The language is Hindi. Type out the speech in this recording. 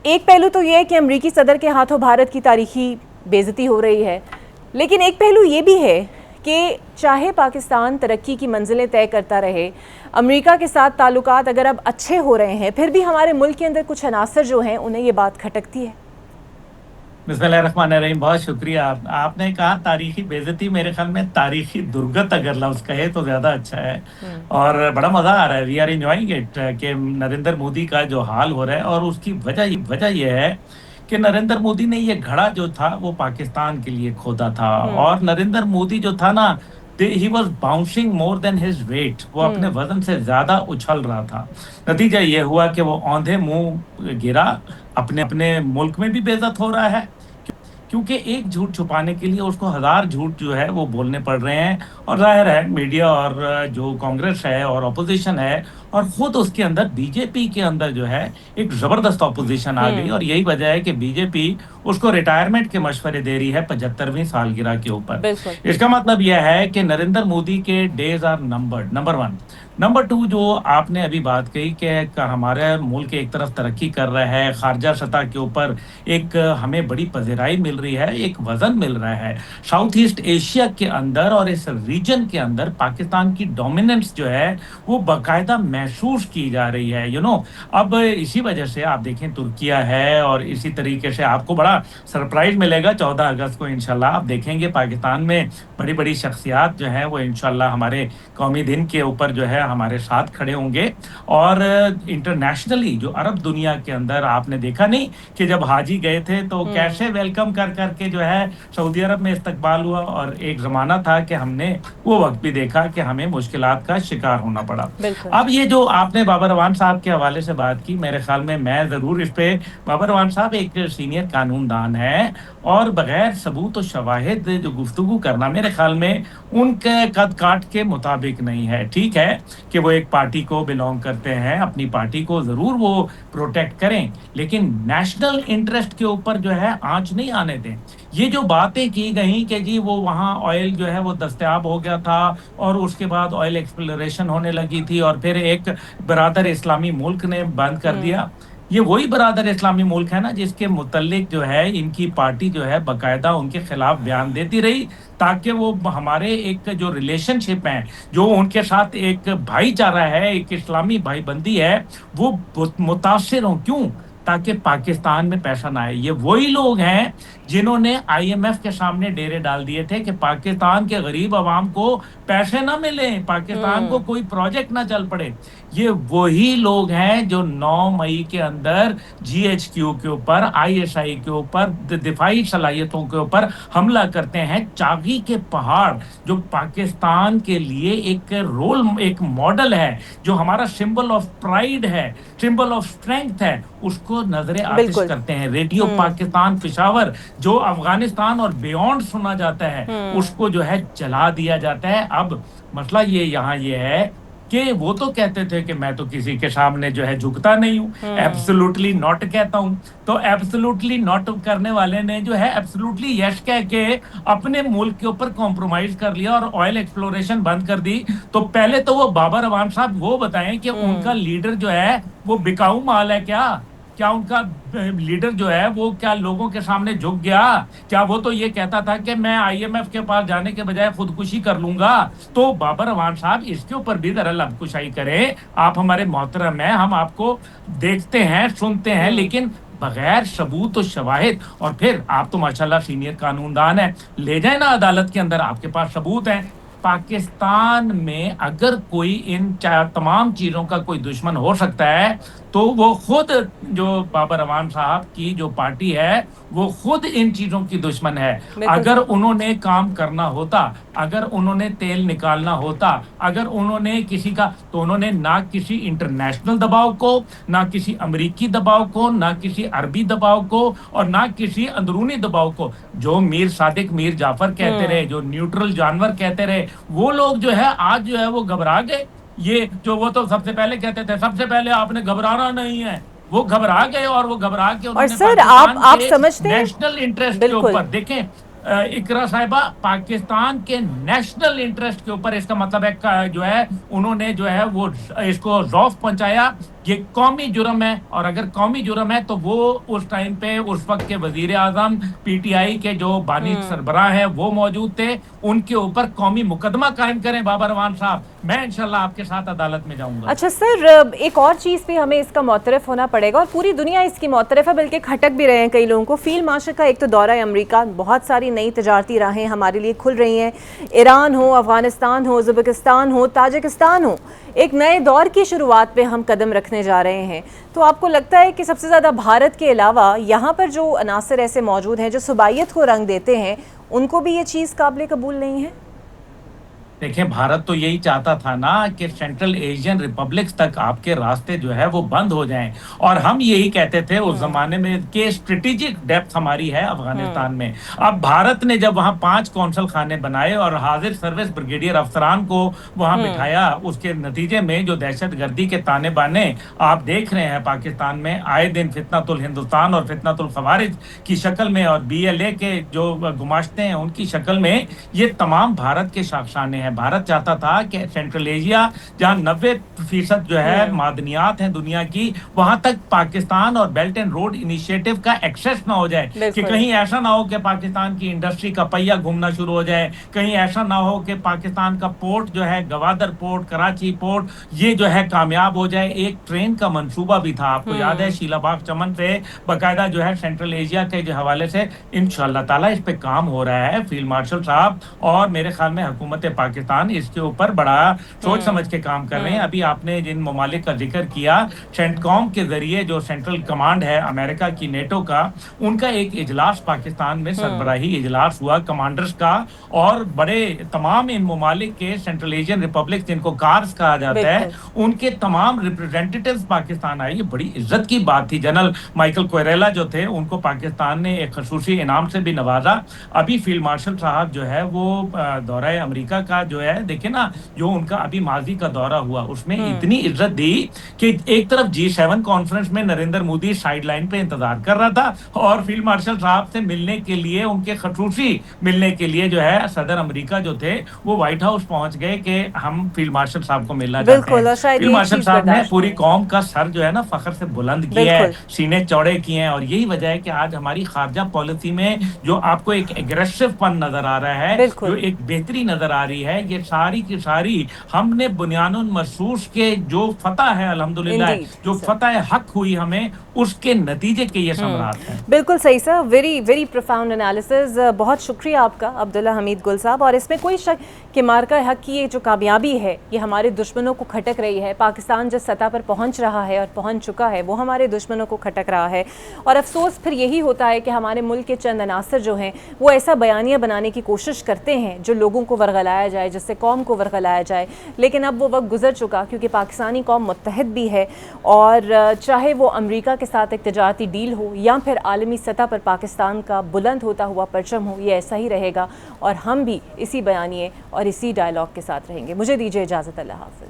एक पहलू तो ये है कि अमेरिकी सदर के हाथों भारत की तारीखी बेइज्जती हो रही है, लेकिन एक पहलू ये भी है कि चाहे पाकिस्तान तरक्की की मंजिलें तय करता रहे, अमेरिका के साथ ताल्लुकात अगर अब अच्छे हो रहे हैं, फिर भी हमारे मुल्क के अंदर कुछ अनासर जो हैं उन्हें ये बात खटकती है। बिस्मिल्लाहिर्रहमानिर्रहीम। बहुत शुक्रिया। आपने कहा तारीखी बेइज्जती, मेरे ख्याल में तारीखी दुर्गत अगर लफ्ज कहे तो ज्यादा अच्छा है। और बड़ा मजा आ रहा है, वी आर एंजॉइंग इट कि नरेंद्र मोदी का जो हाल हो रहा है, और उसकी वजह यह है कि नरेंद्र मोदी ने ये घड़ा जो था वो पाकिस्तान के लिए खोदा था। और नरेंद्र मोदी जो था ना, he was bouncing more than his weight. वो अपने वजन से ज्यादा उछल रहा था। नतीजा ये हुआ कि वो औंधे मुंह गिरा। अपने अपने मुल्क में भी बेइज्जत हो रहा है, क्योंकि एक झूठ छुपाने के लिए उसको हजार झूठ जो है वो बोलने पड़ रहे हैं। और जाहिर है मीडिया और जो कांग्रेस है और अपोजिशन है, और खुद उसके अंदर बीजेपी के अंदर जो है एक जबरदस्त अपोजिशन आ गई। और यही वजह है कि बीजेपी उसको रिटायरमेंट के मशवरे दे रही है 75वीं सालगिरह के ऊपर। इसका मतलब यह है कि नरेंद्र मोदी के days are numbered, number one. Number two, जो आपने अभी बात कही कि हमारे मुल्क एक तरफ तरक्की कर रहा है, खारजा सतह के ऊपर एक हमें बड़ी पजीराई मिल रही है, एक वजन मिल रहा है साउथ ईस्ट एशिया के अंदर, और इस रीजन के अंदर पाकिस्तान की डोमिनेंस जो है वो बाकायदा महसूस की जा रही है। अब इसी वजह से आप देखें तुर्किया है, और इसी तरीके से आपको बड़ा सरप्राइज मिलेगा 14 अगस्त को इंशाल्लाह आप देखेंगे पाकिस्तान में बड़ी बड़ी शख्सियात जो है वो इंशाल्लाह हमारे कौमी दिन के ऊपर जो है हमारे साथ खड़े होंगे। और इंटरनेशनली जो अरब दुनिया के अंदर आपने देखा नहीं कि जब हाजी गए थे तो कैसे वेलकम कर करके जो है सऊदी अरब में इस्तकबाल हुआ। और एक जमाना था कि हमने वो वक्त भी देखा कि हमें मुश्किलात का शिकार होना पड़ा। अब ये जो आपने बाबर अवान साहब के हवाले से बात की, मेरे ख्याल में मैं जरूर इस पे, बाबर अवान साहब एक सीनियर कानूनदान है, और बगैर सबूत और शवाहिद जो गुफ्तगू करना मेरे ख्याल में उनके कद काट के मुताबिक नहीं है। ठीक है कि वो एक पार्टी को बिलोंग करते हैं, अपनी पार्टी को जरूर वो प्रोटेक्ट करें, लेकिन नेशनल इंटरेस्ट के ऊपर जो है आंच नहीं आने दें। ये जो बातें की गई कि जी वो वहाँ ऑयल जो है वो दस्तयाब हो गया था, और उसके बाद ऑयल एक्सप्लोरेशन होने लगी थी, और फिर एक बरादर इस्लामी मुल्क ने बंद कर दिया। ये वही बरादर इस्लामी मुल्क है ना जिसके मुतल्लिक जो है इनकी पार्टी जो है बकायदा उनके खिलाफ बयान देती रही, ताकि वो हमारे एक जो रिलेशनशिप है, जो उनके साथ एक भाईचारा है, एक इस्लामी भाईबंदी है, वो मुतासिर हो। क्यों? ताकि पाकिस्तान में पैसा ना आए। ये वही लोग हैं जिन्होंने आईएमएफ के सामने डेरे डाल दिए थे कि पाकिस्तान के गरीब आवाम को पैसे ना मिले, पाकिस्तान को कोई प्रोजेक्ट ना चल पड़े। ये वही लोग हैं जो 9 मई के अंदर जीएचक्यू के ऊपर, आईएसआई के ऊपर, दिफाई सलाहियतों के ऊपर हमला करते हैं। चागी के पहाड़ जो पाकिस्तान के लिए एक रोल, एक मॉडल है, जो हमारा सिंबल ऑफ प्राइड है, सिंबल ऑफ स्ट्रेंथ है, उसको नजरे आतिश करते हैं। रेडियो पाकिस्तान पिशावर जो अफगानिस्तान और बियॉन्ड सुना जाता है, उसको जो है जला दिया जाता है। अब मसला ये यहाँ ये है कि वो तो कहते थे कि मैं तो किसी के सामने जो है झुकता नहीं हूँ, एब्सोल्युटली नॉट कहता हूँ। तो एब्सोल्युटली नॉट करने वाले ने जो है एब्सोल्युटली यस कह के अपने मुल्क के ऊपर कॉम्प्रोमाइज कर लिया और ऑयल एक्सप्लोरेशन बंद कर दी। तो पहले तो वो बाबर अवान साहब वो बताएं कि उनका लीडर जो है वो बिकाऊ माल है क्या उनका लीडर जो है वो क्या लोगों के सामने झुक गया? क्या वो तो ये कहता था कि मैं आईएमएफ के पास जाने के बजाय खुदकुशी कर लूंगा? तो बाबर अवान साहब इसके ऊपर भी जरा लबकुशाई करें। आप हमारे मोहतरम हैं, हम आपको देखते हैं, सुनते हैं, लेकिन बगैर सबूत और शवाहिद। और फिर आप तो माशाल्लाह सीनियर कानूनदान है, ले जाए ना अदालत के अंदर, आपके पास सबूत है। पाकिस्तान में अगर कोई इन तमाम चीजों का कोई दुश्मन हो सकता है तो वो खुद जो बाबर अवान साहब की जो पार्टी है वो खुद इन चीजों की दुश्मन है। अगर उन्होंने काम करना होता, अगर उन्होंने तेल निकालना होता, अगर उन्होंने किसी का, तो उन्होंने ना किसी इंटरनेशनल दबाव को, ना किसी अमेरिकी दबाव को, ना किसी अरबी दबाव को, और ना किसी अंदरूनी दबाव को, जो मीर सादिक मीर जाफर कहते रहे, जो न्यूट्रल जानवर कहते रहे, वो लोग जो है आज जो है वो घबरा गए। ये जो वो तो सबसे पहले कहते थे सबसे पहले आपने घबराना नहीं है, वो घबरा गए, और वो घबरा के और सर आप समझते हैं नेशनल इंटरेस्ट के ऊपर देखें, इकरा साहिबा, पाकिस्तान के नेशनल इंटरेस्ट के ऊपर, इसका मतलब है जो है उन्होंने जो है वो इसको रौफ पहुंचाया ये कौमी जुर्म है, और अगर कौमी जुर्म है तो वो उस टाइम पे उस वक्त के वजीर आजम पीटीआई के जो बानी सरबराह है वो मौजूद थे, उनके ऊपर कौमी मुकदमा कायम करें बाबर अवान साहब, मैं इंशाल्लाह आपके साथ अदालत में जाऊंगा। अच्छा सर, एक और चीज़ भी हमें इसका मुतरफ होना पड़ेगा और पूरी दुनिया इसकी मुतरफ है, बल्कि खटक भी रहे हैं कई लोगों को। फील्ड मार्शल का एक तो दौरा है अमेरिका, बहुत सारी नई तजारती राहें हमारे लिए खुल रही हैं, ईरान हो, अफगानिस्तान हो, उज़्बेकिस्तान हो, ताजिकिस्तान हो, एक नए दौर की शुरुआत पे हम कदम रखने जा रहे हैं। तो आपको लगता है कि सबसे ज़्यादा भारत के अलावा यहाँ पर जो अनासर ऐसे मौजूद हैं जो सुबाइयत को रंग देते हैं, उनको भी ये चीज़ काबिल कबूल नहीं है? देखिए, भारत तो यही चाहता था ना कि सेंट्रल एशियन रिपब्लिक्स तक आपके रास्ते जो है वो बंद हो जाएं, और हम यही कहते थे उस जमाने में कि स्ट्रेटेजिक डेप्थ हमारी है अफगानिस्तान में। अब भारत ने जब वहां 5 कौंसल खाने बनाए और हाजिर सर्विस ब्रिगेडियर अफसरान को वहां बिठाया, उसके नतीजे में जो दहशतगर्दी के ताने बाने आप देख रहे हैं पाकिस्तान में, आए दिन फितनतुल हिंदुस्तान और फितनतुल खवारिज की शक्ल में और BLA के जो गुमाश्ते हैं उनकी शक्ल में, ये तमाम भारत के शाखसाने हैं। भारत चाहता था कि सेंट्रल एशिया, जहां 90% जो है मादनियात हैं दुनिया की, वहां तक पाकिस्तान और बेल्ट एंड रोड इनिशिएटिव का एक्सेस ना हो जाए, कि कहीं ऐसा ना हो कि पाकिस्तान की इंडस्ट्री का पहिया घूमना शुरू हो जाए, कहीं ऐसा ना हो कि पाकिस्तान का पोर्ट जो है, गवादर पोर्ट, कराची पोर्ट, ये जो है कामयाब हो जाए। एक ट्रेन का मंसूबा भी था, आपको याद है, शीलाबाग चमन से बाकायदा जो है सेंट्रल एशिया के जो हवाले से इंशाअल्लाह ताला इस पे काम हो रहा है। फील्ड मार्शल साहब और मेरे ख्याल में हुकूमत पाकिस्तान इसके ऊपर बड़ा सोच समझ के काम कर रहे हैं। अभी आपने जिन ममालिक का जिक्र किया, सेंटकॉम के जरिए जो सेंट्रल कमांड है अमेरिका की, नेटो का, उनका एक इजलास पाकिस्तान में सरबराही इजलास हुआ कमांडर्स का, और बड़े तमाम इन ममालिक के सेंट्रल एशियन रिपब्लिक जिनको कार्स कहा जाता है, उनके तमाम रिप्रेजेंटेटिव्स पाकिस्तान आए। ये बड़ी इज्जत की बात थी। जनरल माइकल कोयरेला जो थे, उनको पाकिस्तान ने एक खसूसी इनाम से भी नवाजा। अभी फील्ड मार्शल साहब जो है वो दौरा अमेरिका का जो है, देखिए ना, जो उनका अभी माजी का दौरा हुआ उसमें इतनी इज्जत दी कि एक तरफ G7 कॉन्फ्रेंस में नरेंद्र मोदी साइडलाइन पे इंतजार कर रहा था, और फील्ड मार्शल साहब से मिलने के लिए, उनके खसूसी मिलने के लिए जो है सदर अमेरिका जो थे वो व्हाइट हाउस पहुंच गए कि हम फील्ड मार्शल साहब को मिलना चाहते हैं। फील्ड मार्शल साहब ने पूरी कौम का सर जो है ना फख्र से बुलंद किया है, सीने चौड़े किए हैं, और यही वजह है कि आज हमारी खारजा पॉलिसी में जो आपको एक एग्रेसिवपन नजर आ रहा है, जो एक बेहतरी नजर आ रही है, ये सारी की सारी हमने बुनियानुन मरसूस के जो फतह है अल्हम्दुलिल्लाह, जो फतह हक हुई हमें, उसके नतीजे के ये समरात हैं। बिल्कुल सही sir, very very profound analysis. बहुत शुक्रिया आपका अब्दुल्ला हमीद गुल साहब। और इसमें कोई शक कि मार्का हक की ये जो कामयाबी है ये हमारे दुश्मनों को खटक रही है। पाकिस्तान जिस सतह पर पहुंच रहा है और पहुंच चुका है वो हमारे दुश्मनों को खटक रहा है, और अफसोस फिर यही होता है कि हमारे मुल्क के चंद अनासर जो हैं वो ऐसा बयानिया बनाने की कोशिश करते हैं जो लोगों को वर्गलाया जाए, जिससे कौम को वर्गलाया जाए। लेकिन अब वो वक्त गुजर चुका, क्योंकि पाकिस्तानी कौम मुत्तहद भी है, और चाहे वो अमेरिका के साथ एक तजारती डील हो या फिर आलमी सतह पर पाकिस्तान का बुलंद होता हुआ परचम हो, ये ऐसा ही रहेगा, और हम भी इसी बयानिए और इसी डायलॉग के साथ रहेंगे। मुझे दीजिए इजाज़त, अल्लाह हाफ़िज़।